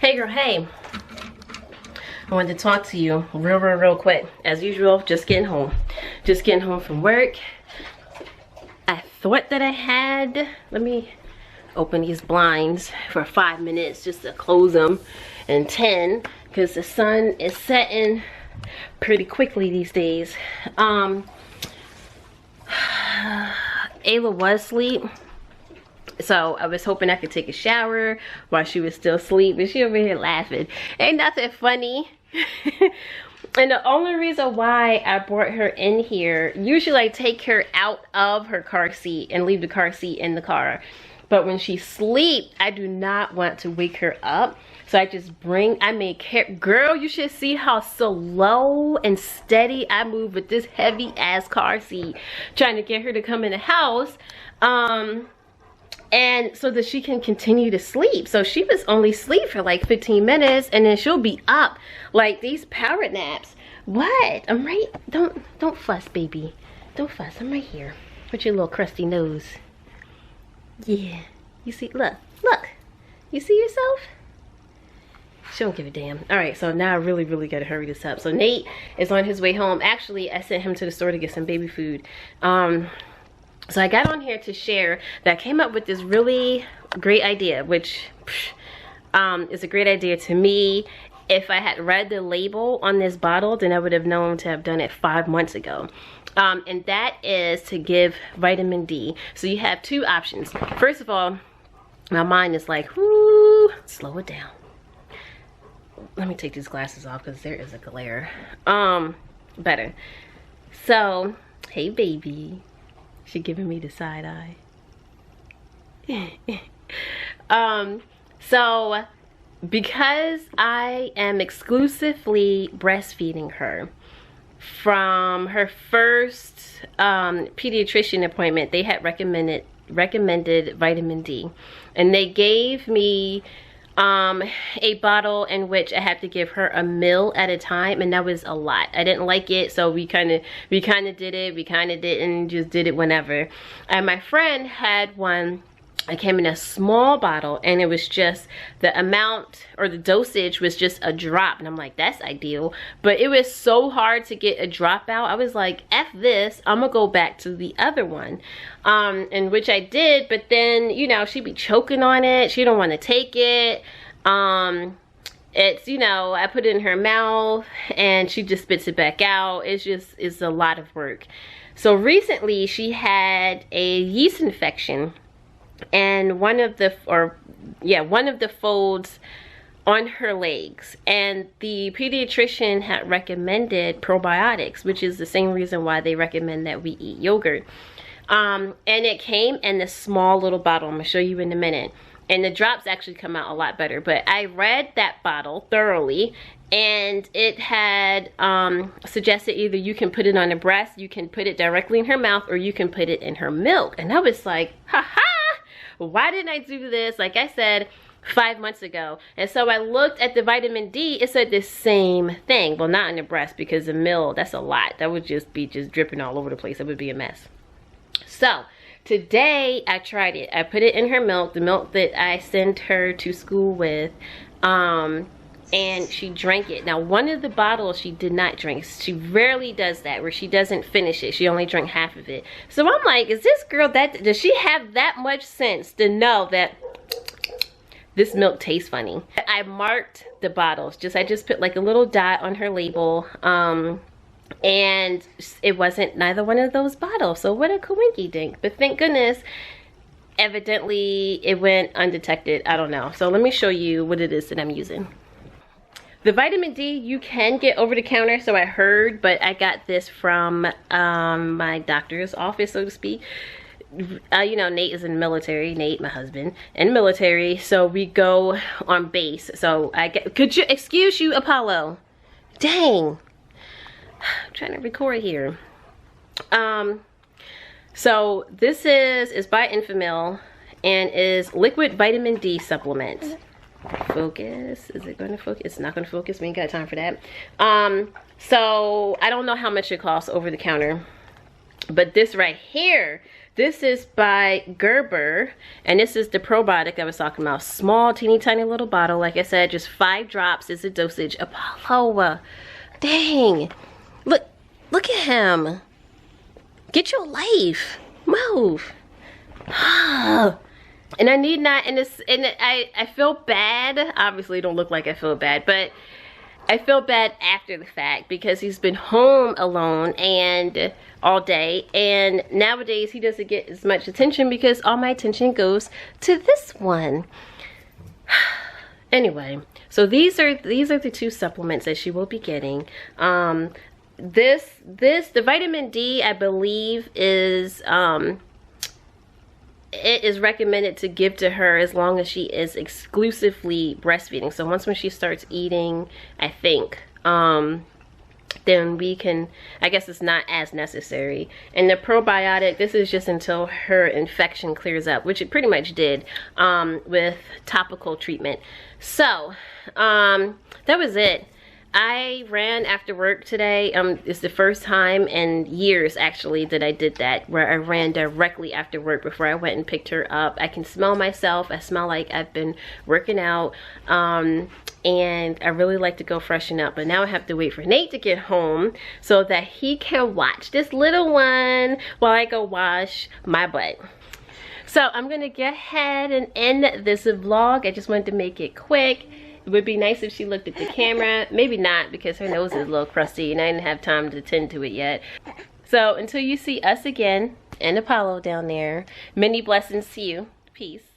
Hey girl, hey. I wanted to talk to you real quick. As usual, just getting home. Just getting home from work. I thought that I had, let me open these blinds for 5 minutes just to close them, and 10 because the sun is setting pretty quickly these days. Ayla was asleep, so I was hoping I could take a shower while she was still asleep, but she over here laughing. Ain't nothing funny. And the only reason why I brought her in here, usually I take her out of her car seat and leave the car seat in the car. But when she sleeps, I do not want to wake her up. So I make her, girl, you should see how slow and steady I move with this heavy ass car seat, trying to get her to come in the house. And so that she can continue to sleep. So she was only asleep for like 15 minutes and then she'll be up. Like these power naps. What? I'm right. Don't fuss, baby. Don't fuss. I'm right here with your little crusty nose. Yeah. You see, look. You see yourself? She don't give a damn. All right, so now I really gotta hurry this up. So Nate is on his way home. Actually, I sent him to the store to get some baby food. So I got on here to share that I came up with this really great idea, which is a great idea to me. If I had read the label on this bottle, then I would have known to have done it 5 months ago. And that is to give vitamin D. So you have two options. First of all, my mind is like, whoo, slow it down. Let me take these glasses off because there is a glare. Better. So, hey baby. She giving me the side eye. So because I am exclusively breastfeeding her, from her first pediatrician appointment, they had recommended vitamin D, and they gave me a bottle in which I had to give her a ml at a time, and that was a lot. I didn't like it, so we kind of did it, we kind of didn't, just did it whenever. And my friend had one. It came in a small bottle, and it was just the amount, or the dosage was just a drop, and I'm like, that's ideal. But it was so hard to get a drop out. I was like, F this, I'm gonna go back to the other one, and which I did. But then, you know, she'd be choking on it, she don't want to take it. It's, you know, I put it in her mouth and she just spits it back out. It's a lot of work. So recently she had a yeast infection, and one of the folds on her legs, and the pediatrician had recommended probiotics, which is the same reason why they recommend that we eat yogurt. And it came in this small little bottle. I'm gonna show you in a minute, and the drops actually come out a lot better. But I read that bottle thoroughly, and it had suggested either you can put it on the breast, you can put it directly in her mouth, or you can put it in her milk. And I was like, haha, why didn't I do this, like I said, 5 months ago? And so I looked at the vitamin D, it said the same thing. Well, not in the breast, because the milk, that's a lot. That would just be dripping all over the place. It would be a mess. So today I tried it. I put it in her milk, the milk that I sent her to school with, and she drank it. Now, one of the bottles she did not drink. She rarely does that, where she doesn't finish it. She only drank half of it. So I'm like, is this girl does she have that much sense to know that this milk tastes funny? I marked the bottles. I just put like a little dot on her label, and it wasn't neither one of those bottles. So what a coinky dink. But thank goodness, evidently it went undetected. I don't know. So let me show you what it is that I'm using. The vitamin D you can get over the counter, so I heard, but I got this from my doctor's office, so to speak. You know, Nate is in the military. Nate, my husband, in the military, so we go on base. So could you excuse you, Apollo? Dang, I'm trying to record here. So this is by Infamil, and is liquid vitamin D supplement. Focus, is it going to focus? It's not going to focus. We ain't got time for that. So I don't know how much it costs over the counter, but this right here This is by Gerber, and this is the probiotic I was talking about. Small, teeny tiny little bottle. Like I said, just 5 drops is the dosage. Apollo, dang. Look at him. Get your life. Move. And I need not, and I feel bad. Obviously, it don't look like I feel bad, but I feel bad after the fact because he's been home alone and all day, and nowadays he doesn't get as much attention because all my attention goes to this one. Anyway, so these are the 2 supplements that she will be getting. The vitamin D, I believe, is it is recommended to give to her as long as she is exclusively breastfeeding. So once when she starts eating, I think, then we can, I guess it's not as necessary. And the probiotic, this is just until her infection clears up, which it pretty much did, with topical treatment. So that was it. I ran after work today. It's the first time in years actually that I did that, where I ran directly after work before I went and picked her up. I can smell myself. I smell like I've been working out, and I really like to go freshen up. But now I have to wait for Nate to get home so that he can watch this little one while I go wash my butt. So I'm gonna go ahead and end this vlog. I just wanted to make it quick. It would be nice if she looked at the camera. Maybe not, because her nose is a little crusty and I didn't have time to tend to it yet. So until you see us again, and Apollo down there, many blessings to you. Peace.